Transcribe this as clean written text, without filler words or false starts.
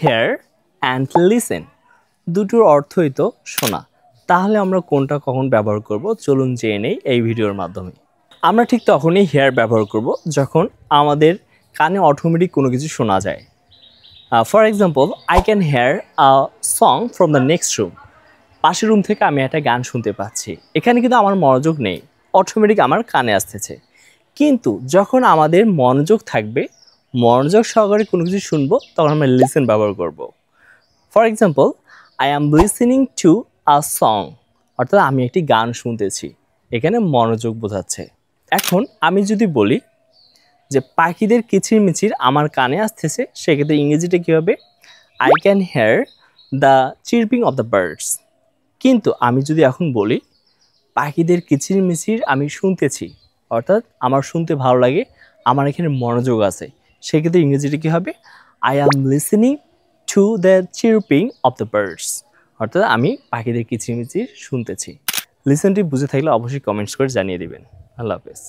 Hair and listen দুটোর অর্থই তো শোনা। তাহলে আমরা কোনটা কখন ব্যবহার করব চলুন জেনে নেই এই ভিডিওর মাধ্যমে। আমরা ঠিক তখনই হেয়ার ব্যবহার করব যখন আমাদের কানে অটোমেটিক কোনো কিছু শোনা যায়। For example, I can hair a song from the next room. পাশের রুম থেকে আমি একটা গান শুনতে পাচ্ছি। এখানে কিন্তু আমার মনোযোগ নেই, অটোমেটিক আমার কানে আসতেছে। কিন্তু যখন আমাদের মনোযোগ থাকবে, মনোযোগ সহকারে কোনো কিছু শুনবো, তখন আমরা লিসেন ব্যবহার করব। For example, I am listening to a song, অর্থাৎ আমি একটি গান শুনতেছি। এখানে মনোযোগ বোঝাচ্ছে। এখন আমি যদি বলি যে পাখিদের কিচিরমিচির আমার কানে আসতেছে, সেক্ষেত্রে ইংরেজিটা কী হবে? I can hear the chirping of the birds. কিন্তু আমি যদি এখন বলি পাখিদের কিচিরমিচির আমি শুনতেছি, অর্থাৎ আমার শুনতে ভালো লাগে, আমার এখানে মনোযোগ আছে, সেক্ষেত্রে ইংরেজিটা কী হবে? I am listening to the chirping of the birds, অর্থাৎ আমি পাখিদের কিচিরমিচির শুনতেছি। লিসেনটি বুঝে থাকলে অবশ্যই কমেন্টস করে জানিয়ে দিবেন। আল্লাহ হাফেজ।